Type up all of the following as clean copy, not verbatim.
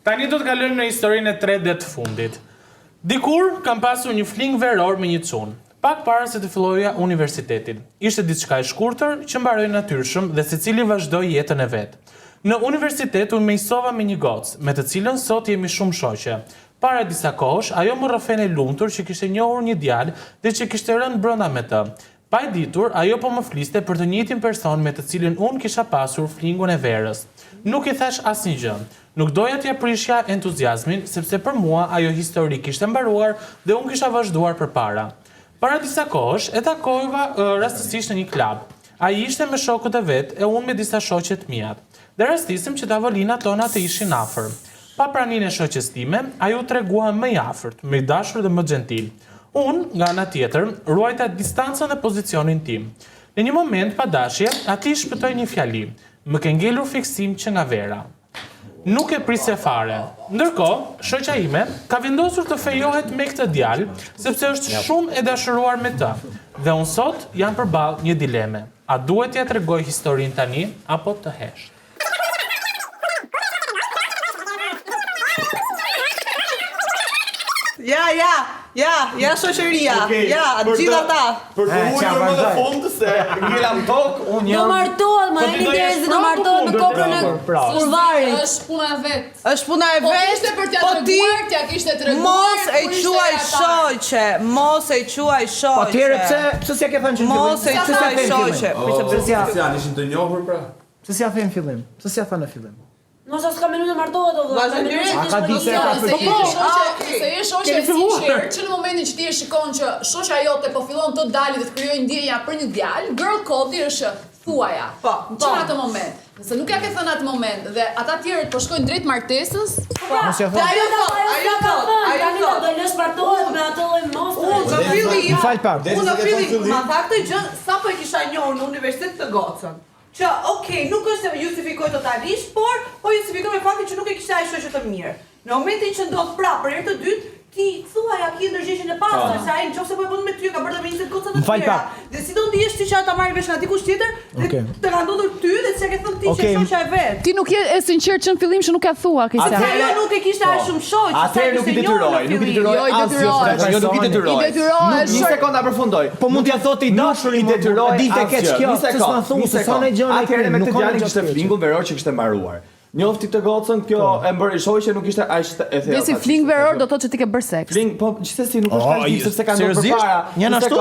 Tani do të kalojmë në historinë e tretë dhe të fundit. Dikur kam pasur një fling veror me një çun. Pak para se të filloja universitetin. Ishte diçka e shkurtër që mbaroi natyrshëm dhe secili vazhdoi jetën e vet. Në universitet u mësova me një gocë, me të cilën sot jemi shumë shoqe. Para disa kohësh, ajo më rrëfen e lumtur që kishte njohur një djalë dhe që kishte rënë brenda me të. Pa e ditur, ajo po më fliste për të njëjtin person me të cilin unë kisha pasur flingun e verës. Nuk i thash asnjë gjë. Nuk doja t'ia prishja entuziazmin, sepse për mua ajo histori kishte mbaruar dhe unë kisha vazhduar përpara. Para disa kohësh e takova rastësisht në një klub. Ai ishte me shokët e vet e unë me disa shoqe të mia. Dhe rastisim që tavolinat tona të ishin afër. Pa praninë e shoqes time, ajo tregua më i afërt, më i dashur dhe më gentil. Unë, nga ana tjetër, ruajta distancën dhe pozicionin tim. Në një moment pa dashje, ati shpëtoi një fjali. Më ke ngelur fiksim që nga vera. Nuk e prisja fare. Ndërkohë, shoqja ime ka vendosur të fejohet me këtë djalë, sepse është shumë e dashuruar me të. Dhe unë sot jam përballë një dileme. A duhet t'ia tregoj historinë tani apo të hesh? Ja, shoqëria. Ja, gjithë ata. Për të ulur më në fund se ngelam tokë, unë Do jam. martohet, më ai interesi do martohet me kokën e kurvarit. Është puna e vet. Është puna e Po vet. ishte për t'ia treguar, t'ia kishte treguar. Mos e quaj shoqe, mos e quaj shoqe. Po tjerë pse s'ja ke thënë që Mos e quaj shoqe. Janë ishin të njohur pra. Pse s'ja thënë fillim? Pse s'ja thënë në fillim? Mos as ka minutë martohet o vëlla. Ka di se ka Se je shoqe e sinqert, që në momentin që ti e shikon që shoqja jote po fillon të dalë dhe të krijojë ndjenja për një djalë, girl code është thuaja. Po. Në atë moment. Nëse nuk ja ke thënë atë moment dhe ata tjerët po shkojnë drejt martesës, Mos ja thënë. Ajo thot. Do lësh martohet me ato lloj mostre. Unë në fillim, Më fal pak. unë në fillim, ma tha këtë gjë, sapo e kisha njohur në universitet të gocën. Që, okej, nuk është se justifikoj totalisht, por po justifikoj me faktin që nuk e kishte ai shoqë të mirë. Në momentin që ndodh prapë për herë të dytë, ti thuaj a ki ndërgjegjjen e pastër, se ai nëse po e bën me ty ka bërë me 20 goca të tjera. Dhe si do ndihesh ti që ta marrë vesh nga dikush tjetër, dhe të ka ndodhur ty dhe s'e ke thënë ti që shoqja e vet. ti nuk je e sinqert që në fillim që nuk ja thua Sepse ajo nuk e kishte aq shumë shoqë. Atëherë nuk i detyroj, nuk i detyroj asgjë. Jo nuk i detyroj. Një sekonda përfundoj. Po mund t'ja thotë i dashur i detyroj. Ditë keq kjo. Se s'ma thunë se sonë gjë. Atëherë me këtë djalë kishte flingun veror që kishte mbaruar. Njofti të gocën, kjo e bëri shoqe nuk ishte aq e thellë. Dhe si fling veror do thotë që ti ke bërë seks. Fling, po gjithsesi nuk është aq sepse ka ndodhur përpara. Një ashtu?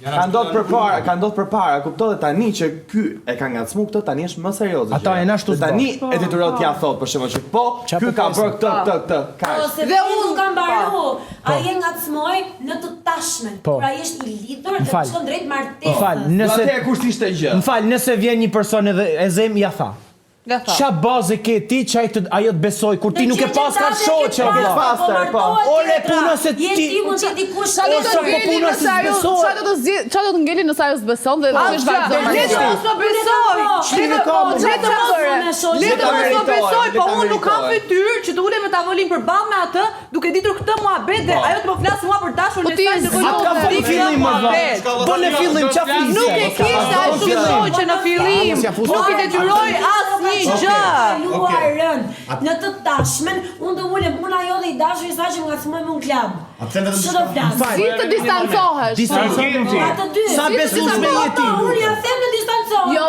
Ka ndodhur përpara, ka ndodhur përpara. Kuptohet tani që ky e ka ngacmuar këtë, tani është më serioze. Ata e ashtu. Tani e detyron t'ia thotë për shembull që po, ky ka bërë këtë. Ose dhe unë nuk kam mbaru. Ai e ngacmoi në të tashmen. Kur ai është i lidhur dhe shkon drejt martesës. M'fal, Atë kush ishte gjë? M'fal, nëse vjen një person edhe e zem ja tha. Qa bazë ke ti që ajo të besoj, kur ti nuk e pas ka shoqe, Ore, puna se ti... Je ti mund që dikush... Qa do të ngeli nëse ajo s'beson dhe është vazhdon. Le të mos o besoj. Le të mos o besoj, po unë nuk kam fytyrë që të ulem në tavolinë përballë me atë, duke ditur këtë muhabet dhe ajo të më flasë mua për dashur në saj se Atë ka bën fillim më muhabet. Po në fillim qa flisë? Nuk e kishte ai shumë shoqe në fillim. Nuk i detyroi asnjë gjë. Luarën në të tashmen, unë do ulem puna jote i dashur i saj që më ngacmoi me un klub. Ç'do të flas? Si të distancohesh? Ato dy. Sa besues me jeti? Unë ja them në distancohem. Jo,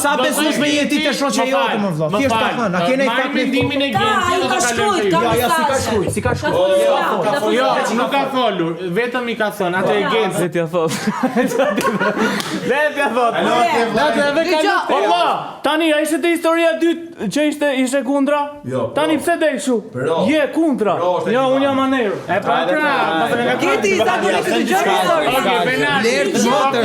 Sa besues me jeti të shoqja jote më vëlla? Thjesht ta thënë, a keni fakt mendimin e Gentit do ta kalojmë. Si ka shkuar? Jo, nuk ka folur, vetëm i ka thënë, atë e Gentit. Vetë ja thot. Vetë ja thot. Natë edhe kalon. Orma, tani a ishte te historia e dytë që ishte kundra? Jo. Tani pse del kështu? Je kundra. Jo, unë jam aner. E pra, Geti zakonisht të dëgjoj historinë.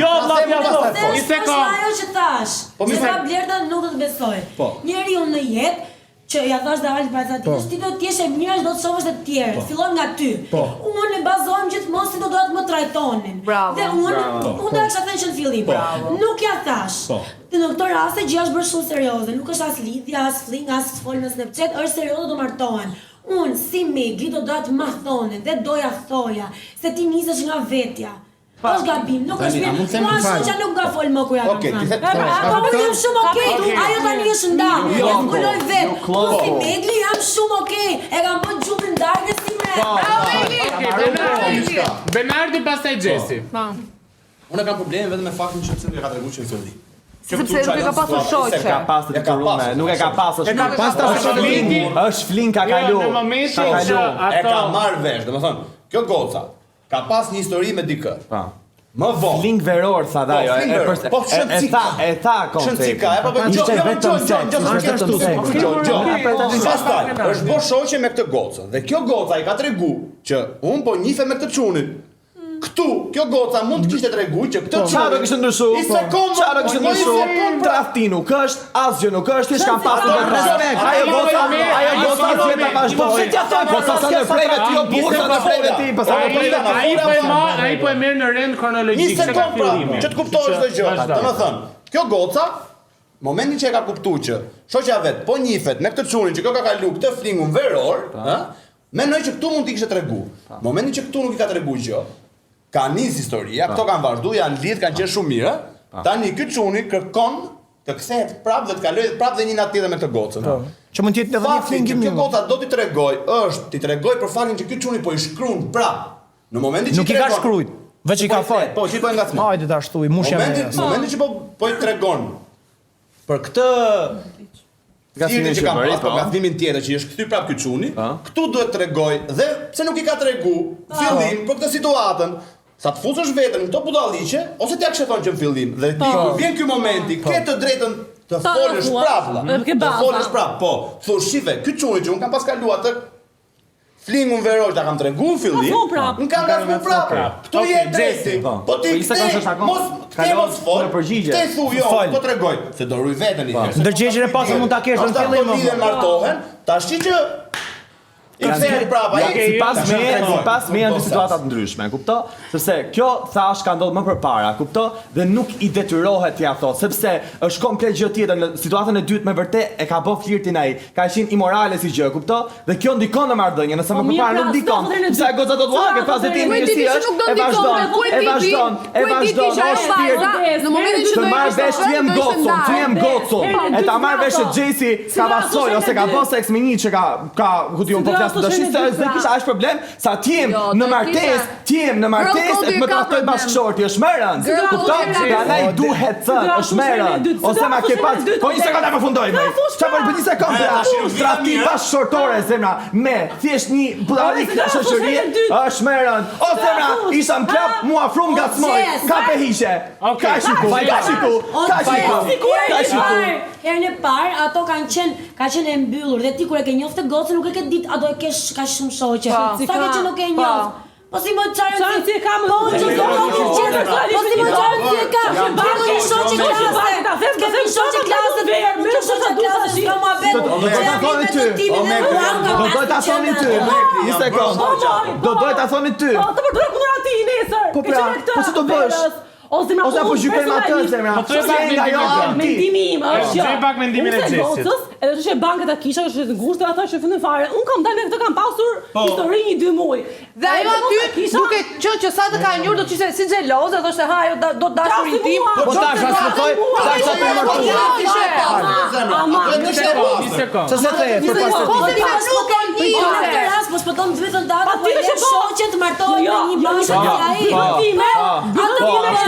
Jo, vlla ja thot. Një sekond. Ajo që thash. Se sa Blerta nuk do të besoj. Njeriu në jetë që ja thash dhe Alti para ti, ti do të jesh e mirë, do të shohësh të tjerë. Fillon nga ty. Unë e bazohem gjithmonë si do dohet më trajtonin. Dhe unë do të thënë që në fillim. Nuk ja thash. Në këtë rast gjë është bërë shumë serioze. Nuk është as lidhja, as fling, as fol në Snapchat, është serioze, do martohen. Unë si Megli do doja të ma thonin dhe doja thoja se ti nisesh nga vetja. Është gabim, nuk është mirë. Mua shoqja nuk ka fol më kur ja Okej, kam ti thënë. the- Po unë jam shumë okay. Ajo tani është ndarë. Ja zbuloj vet. Po si Megli jam shumë okay. E kam bën gjupin darkës si me. Benardi pastaj Gjesi. Unë kam probleme vetëm me faktin që pse nuk e ka treguar që në fillim. Sepse nuk e ka pasur shoqe. Ka pasur të turume, nuk e ka pasur. Është flin ka kalu. Në momentin që E ka ato marrë vesh, domethënë, kjo goca ka pas një histori me dikë. Pa. Më vonë. Flink veror sa dajo, Po shëncika. e tha koncept. Shëncika, e po vetëm Ishte vetëm seks, ishte vetëm seks. Pastaj, është bo shoqe me këtë gocën. Dhe kjo goca i ka tregu që unë po njife me këtë çunin. Këtu, kjo goca mund të kishte tregu që këtë çunin. Çfarë do kishte ndryshuar? Çfarë do kishte ndryshuar? Tradhti nuk është, asgjë nuk është, thjesht kanë pasur respekt. Ajo goca zgjeta vazhdoi. Po sa në frega ti o burrë në frega ti, po sa ai po e merr në rend kronologjik Një se ka sekond pra, fillimi. që të kuptosh çdo gjë. Domethënë, kjo goca momentin që e ka kuptuar që shoqja vet po njifet me këtë çunin që kjo ka kalu këtë flingun veror, ë? Mendoj që këtu mund t'i kishte tregu. Momentin që këtu nuk i ka tregu gjë, ka nis historia, këto kanë vazhduar, janë lidh, kanë qenë shumë mirë. Tani ky çuni kërkon të kthehet prapë dhe të kalojë prapë dhe një natë tjetër me këtë gocën. Që mund të jetë edhe një Fakti që flingim. kjo goca do t'i tregoj është t'i tregoj për faktin që ky çuni po i shkruan prapë. Në momentin që Nuk i ka shkrujt, veç i ka fal. Po, që i po e ngacmon. Hajde ta shtuj, mushja me. Momentin që po i tregon për këtë Gazimin që kam pas, po gazimin tjetër që është kthyr prapë ky çuni, këtu duhet tregoj dhe pse nuk i ka tregu fillim për këtë situatën. Sa të fusësh veten në këto budalliqe ose t'ia kishe thonë që në fillim dhe ti kur vjen ky momenti, ke të drejtën të folësh prapë. Të folësh prapë, po. Thuaj shive, ky çuni që un kam pas kaluar atë flingun veror ta kam tregu në fillim. Un kam gazuar prapë. Këtu je drejti. Po ti mos fol. Te thuaj jo, po tregoj se do ruj veten i herë. Ndërgjegjen e pasur mund ta kesh në fillim. Po lidhen martohen, tash që i kthehet prapa, Sipas me janë dy situata të ndryshme, e kupto? Sepse kjo thash ka ndodhur më përpara, kupto? Dhe nuk i detyrohet t'ia thot, sepse është komplet gjë tjetër. Në situatën e dytë me vërtet e ka bë flirtin ai, ka qenë imorale si gjë, kupto? Dhe kjo ndikon në marrëdhënie, nëse më përpara nuk ndikon. Pse ajo goca do të vogël, pas se ti më si është, e vazhdon. Në momentin që të marr vesh ti jam gocon, e ta marr vesh Gjesi ka vasoj ose ka bë seks me një që ka ku diun po flas tash se kisha as problem sa ti jem në martesë, e më trahtoj bashkëshorti, është më rënd. Kupton? Prandaj duhet thënë, është më rënd. Ose ma ke pas, po një sekondë më fundoj më. Çfarë po një sekondë? Tradhti bashkëshortore zemra me thjesht një budallik shoqërie, është më rënd. O zemra, isha në klub, mua frum ngacmoj. Ka pe hiqe. Ka shiku. Herën e parë ato kanë qenë e mbyllur dhe ti kur e ke njoftë gocën nuk e ke ditë ato e ke kaq shumë shoqe. Sa ke që nuk e njoh. Po si më çfarë ti kam? Po si më çfarë ti kam? Bashkë një shoqë klasë. Ke një shoqë klasë të verë, më shoqë klasë si kam abet. Do ta thonin ty. Një sekond. Do ta thonin ty. Po të përdorë kundër atij nesër. Po pra, po si do bësh? Ose apo gjykojmë atë zemra. Po të mendimi im është. Gjej pak mendimin e Xhesit. Edhe çështë banket ta kisha është të ngushtë ata që fundin fare. Un kam dalë me këtë kam pasur histori 1-2 muaj. Dhe ajo aty duke qenë që sa të ka njohur do të ishte si xheloze, thoshte ha ajo do dashurin tim. Po dash as më thoj, dash sa të martosh. Sa se the, për pas të. Po ti nuk e di. Në rast mos po të vetëm data po e shoqë të martohen me një bashkë ai.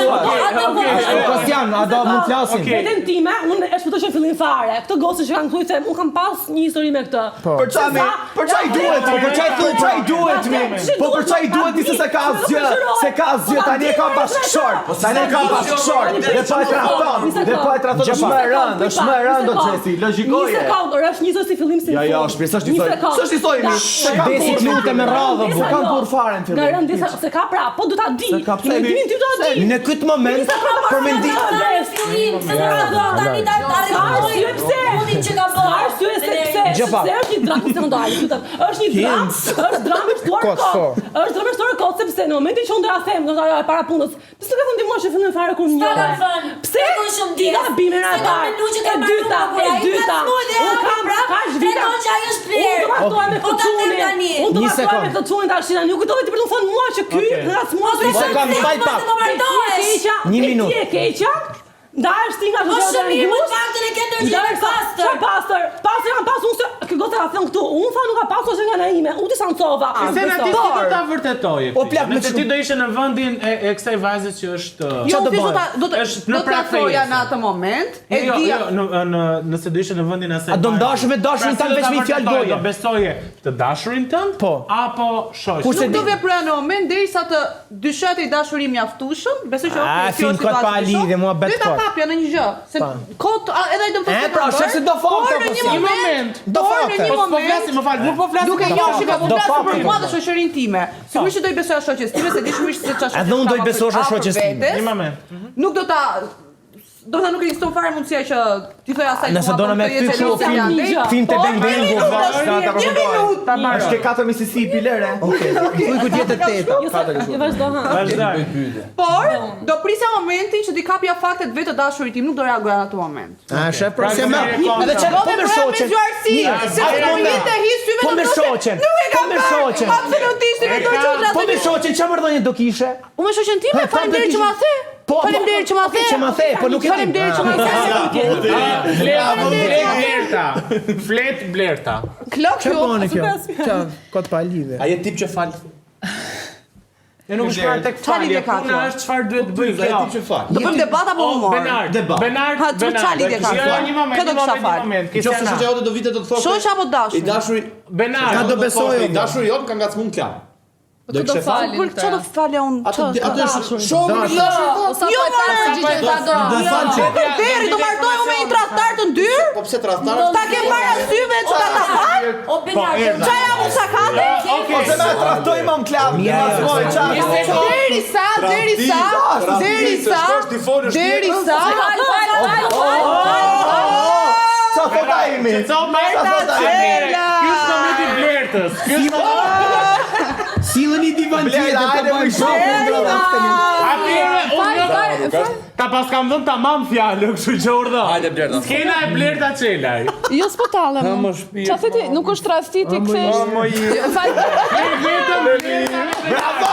Kostian, a do mund flasim? Veten time, unë e shpëtoj në fillim fare. Këtë gocë që kanë thënë se un kam pas një histori me këtë. Për çfarë duhet? Për çfarë duhet mi? Po për çfarë duhet ti se ka asgjë? Se ka asgjë tani e ka bashkëshort. Tani e ka bashkëshort. Dhe po e trahton. Është më rënd do Xhesi, logjikoje. Një sekond, ora është njësoj si fillim si. Jo, shpresoj ti thoj. S'është histori mi. Se ka 10 minutë me radhë, po kam burr fare në fillim. Garant disa se ka pra, po do ta di. Mendimin ti do ta di. Në këtë moment për mendim Se është një dramë sekondare, është një dramë, është dramë shtuar kot. Është dramë shtuar kot sepse në momentin që unë doja them, do të para punës, pse ka thënë ti mua që fillim fare kur një. Pse? Ti ka bimë në ata. E dyta. Unë kam kaq vite. Unë do me këtë çunin tash, nuk kujtoj ti për të thënë mua që ky ras mua. Një minutë. Ti e keqa? Ndahesh ti nga shoqja e ju. Faktën e ke ndërgjigje pastër. Çfarë pastër? Pastër kam pasur unë. Kë gota ka thënë këtu. Unë tha nuk ka pasur se nga na ime. Unë disa ncova. Se na ti do ta vërtetoje. Nëse ti do ishe në vendin e kësaj vajze që është Jo, ti do të thoja në atë moment. Nëse do ishe në vendin e asaj. A do ndashë me dashurin tënd veç me fjalë goje? Do besoje të dashurin tënd? Po. Apo shoqën? Nuk do veproja në moment derisa të dyshet i dashuri mjaftueshëm. Besoj që film kot pa lidhje, mua bet kot. Papja në një gjë, se kot edhe ai do të thotë. Pra, shef se do fakta. Në një moment. Do fakta. Në një moment. Më fal, nuk po flas. Duke qenë që po flas për mua dhe shoqërinë time. Sigurisht që do i besoja shoqes time se di shumisht se çfarë. Edhe unë do i besosha shoqes time. Një moment. Nuk do ta nuk ekziston fare mundësia që ti thoj asaj. Nëse do na me kthy kështu film te Bang Bang Një minutë ta marr. Është ke 4 Mississippi lere. Okej. Thuj ku jetë teta. Vazhdo ha. Por do prisja momentin që ti kapja faktet vetë të dashurit tim, nuk do reagoja në atë moment. A shef pra se më. Edhe çfarë po me shoqen. Po me shoqen. Po me shoqen. Absolutisht me do çudra. Po me shoqen çfarë marrëdhënie do kishe? Unë me shoqen time faleminderit që ma the. Faleminderit që ma the. Po nuk e di. Faleminderit që ma Blerta. Flet Blerta. Klok ju. Kot pa lidhje. A je tip që fal? Ne nuk shkojmë tek falja. Puna është çfarë duhet të bëj kjo. Tip që fal. Do bëjmë debat apo humor? Benard. Nëse shoqja jote do vite do të thotë. Shoqja apo dashuri? I dashuri Benard. Ka do besoj. I dashuri jot ka ngacmuar në klub. Do të falim. Për çfarë do falja unë? Atë shumë Jo, deri do martohem me një tradhtar të ndyrë? Po pse tradhtar? Ta ke para syve që ta fal? O Benard. Çfarë jam unë sakate? Po se na tradhtoi më në klub. Derisa. Sa fotajmi. Sillni divan tjetër të bëjmë shoqën. Ta pas kam dhënë tamam fjalë, kështu që urdhë. Hajde Blerta. Skena e Blerta Çelaj. Jo s'po tallem. Çfarë theti? Nuk është rasti ti kthesh. Bravo!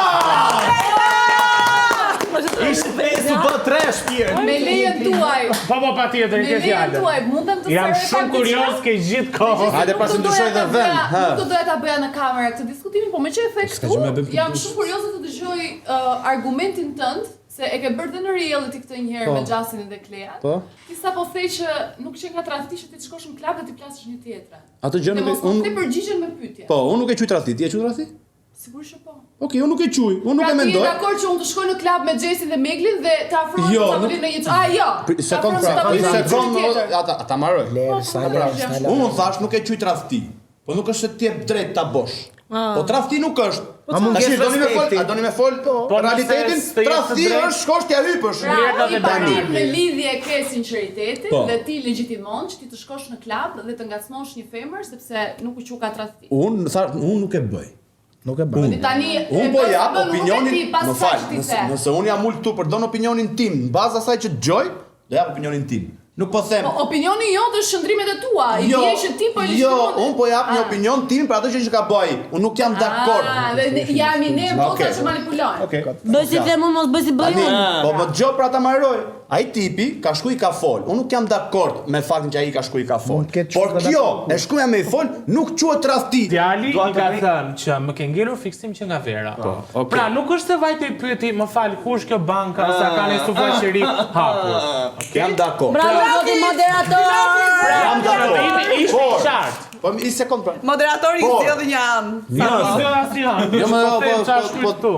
Ishte pesu bë 3 shpirë. Me lejen tuaj. Po patjetër, Me ke lejen fjalë. tuaj, mundem të Jam shumë kurioz ke gjithë kohë. Hajde pra se ndryshoj dhe vend. Nuk do doja ta bëja në kamerë këtë diskutimin, po me që e the këtu, jam shumë kurioze të dëgjoj argumentin tënd, se e ke bërë dhe në reality këtë njëherë me Xhasin dhe Klean. Po. Ti sapo thej që nuk që nga tradhti që ti të shkosh në klub dhe ti plasësh një tjetrën. Atë gjë nuk unë ti përgjigjen me pyetje. Po, unë nuk e quaj tradhti. Ti e quaj tradhti? Sigurisht që po. Okej, unë nuk e quaj. Unë nuk e mendoj. Pra ti je dakord që unë të shkoj në klub me Xhesin dhe Meglin dhe të afrohem Jo, të bëjmë në një jo. Sekond pra, ata marroj. Unë thash nuk e quaj tradhti. Po nuk është se ti e drejt ta bosh. Po tradhti nuk është. Tash doni me fol, realitetin, tradhti është shkosh t'ja hypësh. Pra, në lidhje ke sinqeritetin dhe ti legjitimon që ti të shkosh në klub dhe të ngacmosh një femër sepse nuk u quka tradhti. Unë nuk e bëj. Nuk e bëj. Unë po jap opinionin, më fal. Nëse unë jam ul këtu për don opinionin tim, në bazë asaj që dëgjoj, do jap opinionin tim. Nuk po them. Po opinioni jote është shëndrimet e tua. I vjen që ti po e Jo, unë po jap një opinion tim për atë që ka bëj. Unë nuk jam dakord. Jami ne vota që manipulojnë. Okej. Bëj si them unë, mos bëj si bëj unë. Po më dëgjoj pra ta marroj. Ai tipi ka shkuj ka fol. Unë nuk jam dakord me faktin që ai ka shkuj ka fol. Por kjo, e shkuja me i fol, nuk quhet tradhti. Djali i ka thënë që më ke ngelur fiksim që nga vera. Pra, nuk është se vajte i pyeti, më fal, ku është kjo banka ose ka ne sufaqëri hapur. Jam dakord. Bravo zoti moderator. Jam dakord. Ishte qartë. Po i sekond pra. Moderatori i zgjodhi një anë. Jo më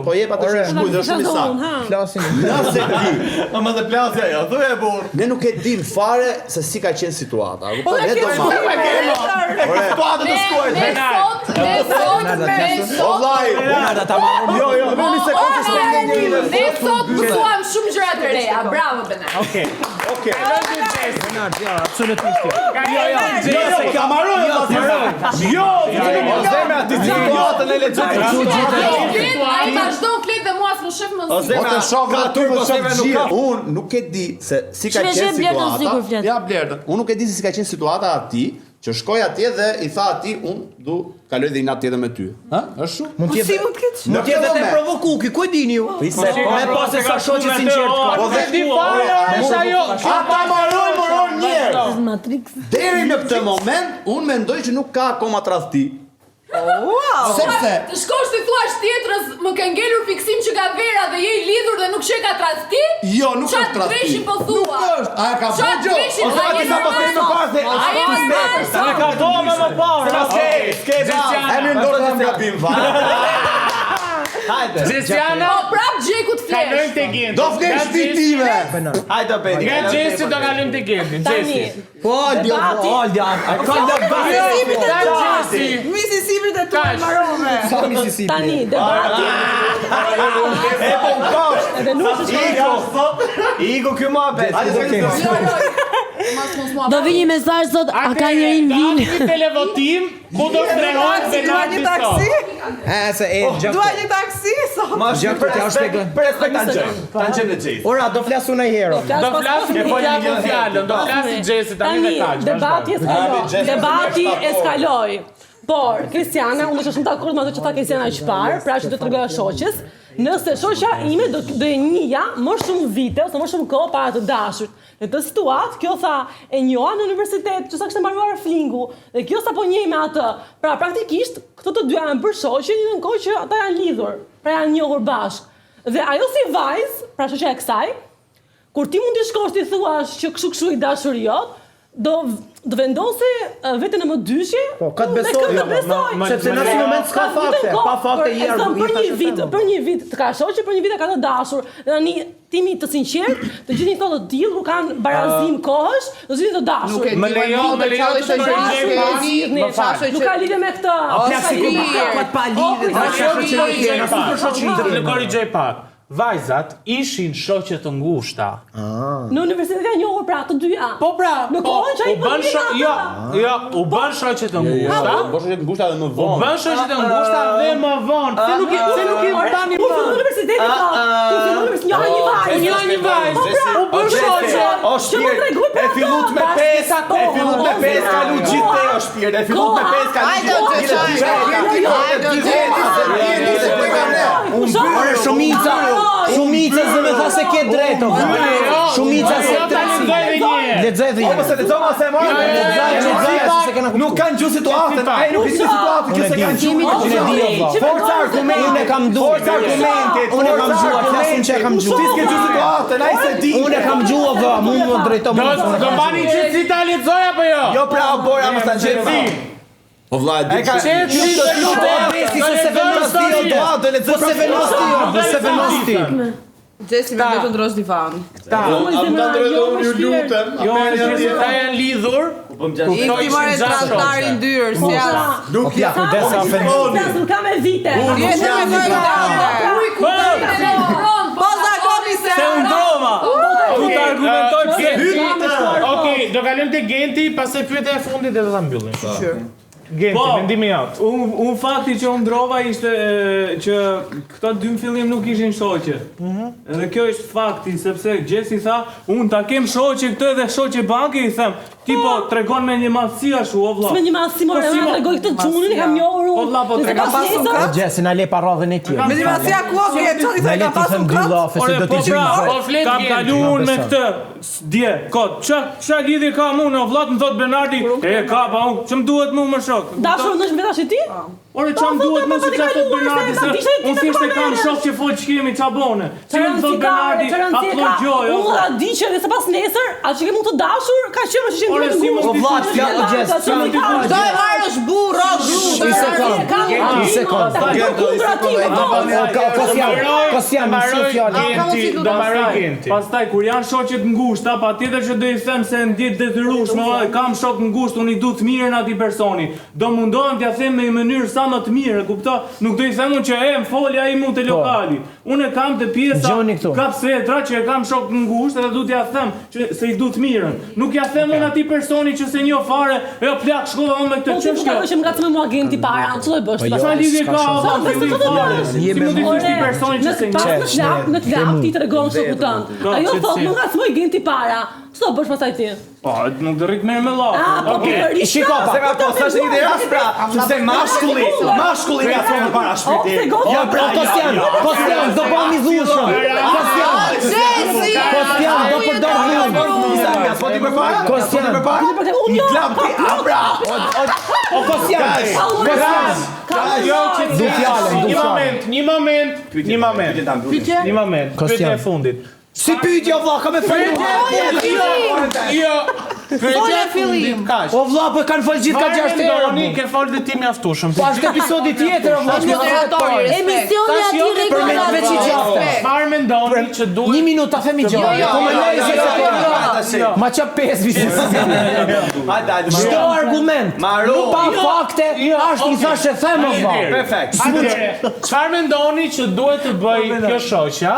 po jep atë shkuj dhe shumë i saktë. Flasim. Nëse ti Ama dhe plasja jo, thuaj e burr. ne nuk e dim fare se si ka qenë situata. Po ne do ma. Situata të shkojnë. Ne sot. Nada ta marrëm. Jo, në një sekondë s'po ngjen njëri. Ne sot mësuam shumë gjëra të reja. Bravo Benard. Okej. Okej. Absolutisht. Zemra ti situatën e lexoj. Ai vazhdon flet dhe mua s'më shef më si. Ose shoh aty po shef nuk. Unë nuk e di se si ka qenë situata. Ja Blerta. Unë nuk e di se si ka qenë situata aty, që shkoi atje dhe i tha atij unë du kaloj dhe i nat tjetër me ty. Ha? Është shumë. Mund të jetë. Mund të jetë të provokuki, ku e dini ju? Me pas se sa shoqë sinqert ka. Po dhe di fare, është ajo. Ata moron njerë. Matrix. Deri në këtë moment, unë mendoj që nuk ka akoma tradhti. Wow! Sepse Të shkosh të thuash tjetrës më ka ngelur fiksim që ka vera dhe je i lidhur dhe nuk sheh ka tradhti? jo, nuk është tradhti. Çfarë dreshin po thua? Nuk është. A ka bëjë? Ose ti sa po them më pas. Sa ka dhoma më parë. Emi ndorë të gabim fare. Hajde. Gjesiana, Po prap Gjeku të flesh. kalojmë te Genti. Do flesh ti time. Hajde Bedi. Nga Gjesi do kalojmë te Genti. Gjesi. Po, Aldi. Mississippi të tua marrove. Tani, debati. E po kosh. Edhe nuk është Igo ky mohabet. Do vi një mesazh sot, a ka njëri në Dati vinë? televotim, ku do shtrehojnë dhe Dua një taksi? Se Dua një taksi? Për respekt tanë gjë në gjejtë. Ora, do flas unë herë. Do flasim për fjalën fjalën, do flasim Gjesi tani me kaq. Debati eskaloi. Por, Kristiana, unë është shumë dakord me ato që tha Kristiana që parë, pra që do t'rregoja shoqës, nëse shoqja ime do e njihja më shumë vite ose më shumë kohë para të dashurit. Në këtë situatë, kjo tha e njoha në universitet, që sa kishte mbaruar flingu, dhe kjo sa po njeh me atë. Pra praktikisht këto të dy janë bërë shoqje në kohë që ata janë lidhur, pra janë njohur bashkë. Dhe ajo si vajzë, pra shoqja e kësaj, kur ti mund të shkosh ti thuash që kështu i dashuri jot, do vendose veten në më dyshje. Po, ka të besoj. Sepse në asnjë moment s'ka fakte, pa fakte i për një vit të ka shoqë, për një vit e ka të dashur. Dhe tani timi të sinqert, të gjithë thonë të tillë kur kanë barazim kohësh, do të të dashur. Më lejo të shkojmë Nuk ka lidhje me këtë. pa lidhje. Të të korrigjoj pak. Vajzat ishin shoqe të ngushta. Në universitet ka njohur pra të dyja. Po pra, në kohën që ai po u bën shoqe të ngushta. U bën shoqe të ngushta dhe më U vonë. bën shoqe të ngushta dhe më vonë. Se nuk i tani Po në universitet një vajzë. U bën shoqe. O shpirt, e fillut me 5, kalu gjithë te o shpirt, e fillut me 5, kalu gjithë. Shumica zë me tha se ke drejt. Shumica se lexoj dhe Po se lexoj ose e marr. Nuk kanë gjuhë situatën, ai nuk e di situatën, kjo se kanë gjuhë. Forca argumente, unë kam gjuhë. Forca argumente, unë kam gjuhë, flasim që kam gjuhë. Ti ke gjuhë situatën, ai se di. Unë kam gjuhë vë, mund të drejto më. Do bani që si ta lexoj apo jo? Jo pra, bora mos ta gjej. Po vllai, di ka se venosti. Gjesi me do të ndrosh divan. Ta lutem. Jo, ta janë lidhur. Ti more tradhtarin ndyrë, si as. Nuk ja kujdes Nuk ka me vite. Jetë me vete. Po zakoni se. Se u ndrova. Tu të argumentoj pse. Okej, do kalojmë te Genti, pastaj pyetja e fundit dhe do ta mbyllim. Genti, mendimi jot. Un fakti që unë ndrova ishte që këta dy në fillim nuk ishin shoqe. Edhe kjo është fakti, sepse Gjesi tha, unë ta kem shoqe këtë dhe shoqe banke, i them, ti po tregon me një madhësi ashtu, o vlla. Me një madhësi more, unë tregoj këtë çunin e kam njohur unë. Po vlla, po tregon pasun ka. Gjesi na le pa radhën e tij. Me një madhësi ku vjen, çfarë Na le të them dy llafe se do të gjejmë. Kam kaluar me këtë dje, kot. Ç'a lidhje ka unë, o vlla, më thot Bernardi, e ka pa unë, ç'm duhet mua më shok. Dashur në shmetash ti? Ore çam duhet më se çfarë thot Bernardi se unë thjesht e kam shok që fol ç'kemi çabone. Çfarë thot Bernardi? Apo gjoj. Unë la di që edhe sipas nesër, atë që ke mund të dashur, ka qenë që Ore, si Po vlla, fjalë Gjes. Do e marrësh burro, Një sekond. Do marroj Genti. Pastaj kur janë shoqet ngushta, patjetër që do i them se ndjet detyrueshme, kam shok ngusht, unë i du të mirën atij personi. Do mundohem t'ia them me një mënyrë sa më të mirë, kupto? Nuk do I them unë që më foli ai mu te lokali. Unë kam të pjesa kapsetra që e kam shok në ngushtë dhe du t'ja them që se I du të mirën. Nuk ja them unë atij personi që se njoh fare, jo plak shkova unë me këtë çështje. Po që më ngacmoj mua agenti para, ç'do bësh? Sa lidhje ka si mund të ishte ti personi që se njeh. Në të lap ti tregon shokut tënd. Ajo thot më ngacmoj agenti para. Ç'do bësh pastaj ti? Po, nuk do rrit merr me llaf. Okej, shiko pa. Se ka po, s'është ide pra, se mashkulli nga thonë para shpirtit. Ja, pra, Kostian, do bëhem I dhushëm. Kostian, do përdor dhunë. Po ti përpara? Kostian, I klap ti, abra. o Kostian. Një moment. Pyetja e fundit. Si pyetje o vlla, ka me Fola fillim. O vlla, po kanë fol gjithë ka 6 Doni, ke folë dhe ti mjaftueshëm. Po është episodi tjetër o vlla. Emisioni aty rregullor. Çfarë mendoni që duhet? 1 minutë ta themi gjë. Po më ma ç'a 5 vitin. Çdo argument. Nuk pa fakte, është I thashë them o vlla. Perfekt. Çfarë mendoni që duhet të bëj kjo shoqja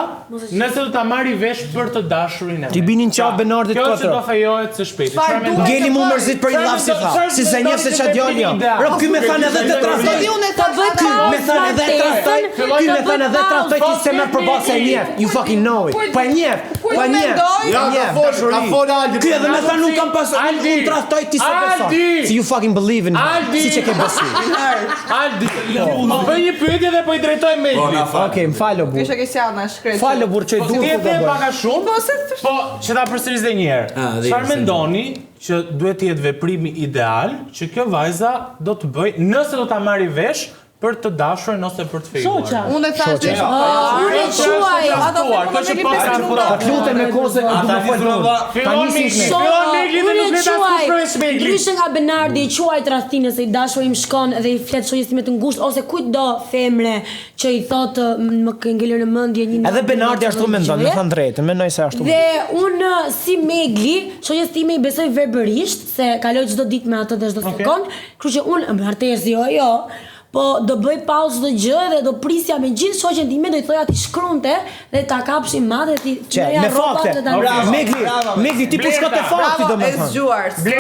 nëse do ta marrë vesh për të dashurin e Ti binin qaf Benardit Kjo që do katër. fejohet së shpejti. Ngeli mu mërzit për I llaf si tha. Si se njeh se ç'a djali jo. Ro ky më thanë edhe të trastoj. Me thanë edhe trastoj. Ky më thanë edhe trastoj ti se më përballë se njeh. You fucking know it. Po njeh. Po njeh. Ja, ka fol Aldi. Ky edhe më thanë nuk kam pas unë trastoj ti se beson. Si you fucking believe in me. Si që ke besu. Aldi, po bëj një pyetje dhe po I drejtoj me. Okej, më falo burr. Kisha Kesiana shkret. Falo burr çoj dur Ti e po the bëj. pak a shumë? Po, që ta përsëris edhe një herë. Çfarë mendoni që duhet të jetë veprimi ideal që kjo vajza do të bëj nëse do ta marrë vesh për të dashurin ose për të fejuar? Shoqa. Unë e thash që Unë quaj. Ta lutem me kozë do të fol burr. Fillon Megli dhe nuk le ta skuqrojë Megli. Ndryshe nga Benardi, quaj Trastin se I dashuri im shkon dhe I flet shoqës time të ngushtë ose kujtdo femre që I thotë më ke ngelur në mendje një. Edhe Benardi ashtu mendon, me thënë drejtën, mendoj se ashtu. Dhe unë si Megli, shoqës time I besoj verbërisht se kaloj çdo ditë me atë dhe çdo sekond, kështu që unë martesi jo. Po do bëj pauzë çdo gjë dhe do prisja me gjithë shoqen time, do I thoja ti shkruante dhe ta kapshim madhe ti. Me fakte. Megli ti po shkon te fakti domethënë.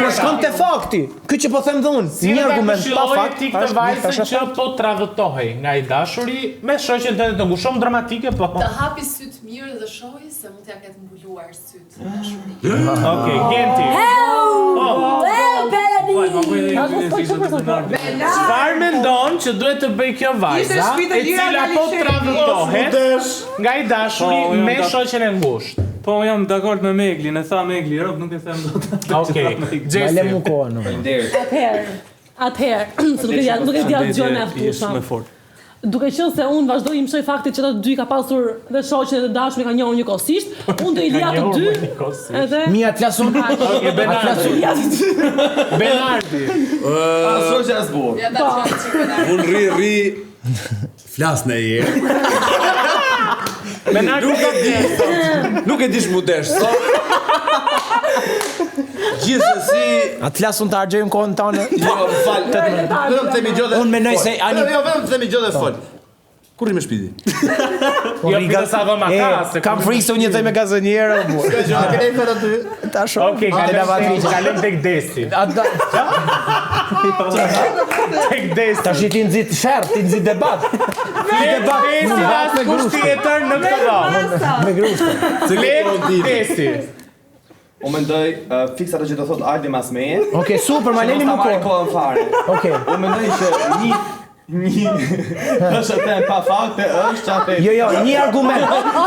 Po shkon te fakti. Ky që po them dhe unë, një argument pa fakt. Ti këtë vajzën që po tradhtohej nga I dashuri me shoqen tënde të ngushtë shumë dramatike, po. Të hapi syt mirë dhe shohë se mund t'ja ketë mbuluar syt. Okej, Genti. Çfarë mendon që duhet të bëj kjo vajza e cila po tradhtohet nga I dashuri me shoqen e ngushtë? Po jam dakord me Meglin, e tha Megli, rob nuk e them dot. Okej. Jesse mu kohën. Atëherë, se nuk e di atë gjë me aftueshëm. Duke qenë se unë vazhdoj I mësoj faktin që të dy ka pasur dhe shoqen e dashurin ka njohur njëkohësisht, unë do I lija të dy. Edhe Mia t'lasun. Okej, Benardi. Shoqja e zbur. Ja ta çfarë Unë ri flas në herë. Benardi Nuk e dish mu desh sot. Gjithsesi, Atlas unë të hargjojmë kohën tonë. jo, fal. Vetëm të themi gjë dhe. Unë mendoj se ani Jo, vetëm të themi gjë dhe fol. Kur rri me shpiti? Jo, pita sa do ma ka, se kam frikë se unë jetoj me gazonierë o burr. Ka gjë, keni thënë aty. Tash. Okej, kalem tek Desi. Tek Desi. Tash ti nxit sherr, ti nxit debat. Desi as kusht tjetër në këtë vend. Me grushtë. Se Desi. Unë mendoj fiksa ato që do thot Aldi mas meje. Okej, super, ma leni më kohë. kohën fare. Okej. Unë mendoj që një është atë pa fakte është çatë. Jo, një argument.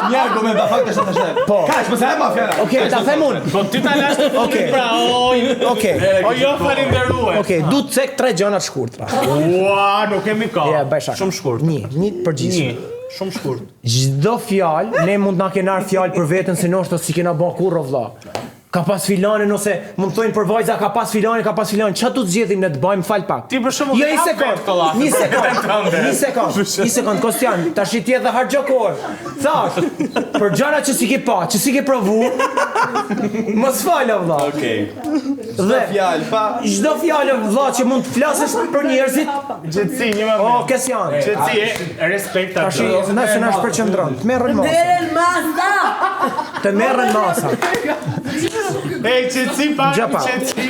Një argument pa fakte është atë. Po. Kaç, mos e ha mafia. Okej, ta them unë. Po ti ta lash të fundit pra, oj. Okej. O jo falenderuar. Okej, du të cek 3 gjëna të shkurtra. Ua, nuk kemi kohë. Ja, bëj shaka. Shumë shkurt. Një përgjithshëm. Shumë shkurt. Çdo fjalë, ne mund na kenar fjalë për veten se noshta si kena bën kurrë vëlla. ka pas filanin ose mund të thojnë për vajza ka pas filanin, ç'a du të zgjedhim ne të bëjmë fal pak. Ti për shembull Jo, një sekond, Kostian, tash ti edhe harxho kohë. Thash, për gjëra që si ke pa, që si ke provu, mos falo vëlla. Okej. Dhe çdo fjalë vëlla që mund të flasësh për njerëzit, Qetësi, një më. oh, Kostian. Qetësi, respekt Tash atë. na përqendron. Të merren masa. Ej, qetësi pa, Gjapa. qetësi.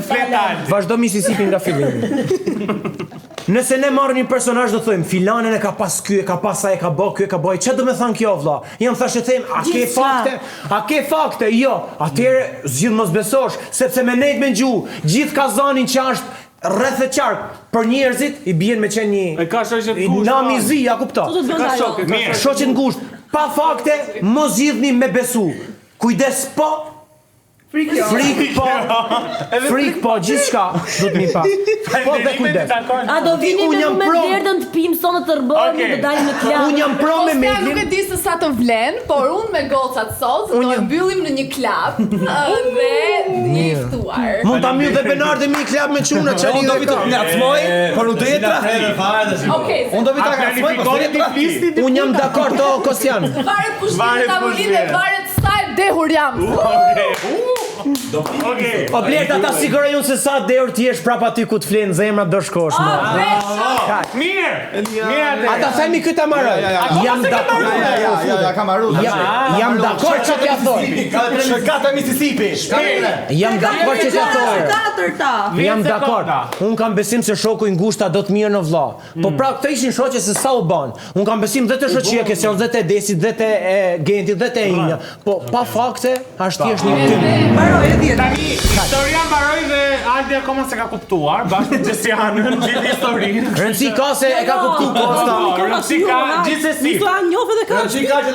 Fletal. Vazhdo Mississippi nga fillimi. Nëse ne marrim një personazh do thojmë filanen e ka pas ky, e ka pas ai, e ka bë ky, e ka bëj. Çfarë do të thon kjo vëlla? Jam thashë them, a ke fakte? A ke fakte? Jo. Atëherë zgjidh mos besosh, sepse me nejt me gjuhë, gjithë kazanin që është rreth e qark për njerëzit i bien me qenë një. E ka shoqë të ngushtë. Namizi, ja kupton. Ka shokë. Shoqë të ngushtë. Pa fakte, mos zgjidhni me besu. Kujdes po. Frik po, gjithçka do të mi pa. Po dhe kujdes. A do vini me me derdën të pim sonë të rëbojmë të dalim në klab. Unë jam pro me Nuk e Meglin. di se sa të vlen, por unë me gocat sot do e mbyllim në një klab dhe një ftuar. Mund ta mbyll dhe Benardi mi klab me çuna çari. Unë do vi të placmoj, por nuk do jetë trafik. Okej. Unë do vi ta placmoj, por do jetë trafik. Unë jam dakord, o Kostian. Varet kush vjen tavolinë dhe varet sa e dehur jam. Okej. O Blerta ta siguroj unë se sa deur ti jesh prap aty ku të flen zemra do shkosh. Mirë. Ata themi këtë amaroj. Jam dakord. Ja, ka marrë. Jam dakord që t'ja thoj. Shkata Mississippi. Jam dakord që t'ja thoj. Katërta. Jam dakord. Un kam besim se shoku i ngushta do të mirë në vlla. Po pra këto ishin shoqe se sa u bën. Un kam besim dhe te shoqia Kesion, dhe te Desit, dhe te Genti, dhe te Inja. Po pa fakte, është thjesht një tim. Tani, historia mbaroi dhe Aldi akoma se ka kuptuar, bashkë me Gjesianën, gjithë historinë. Rëndësi ka se e ka kuptuar Kosta. Rëndësi ka gjithsesi. Nisa njohë dhe ka.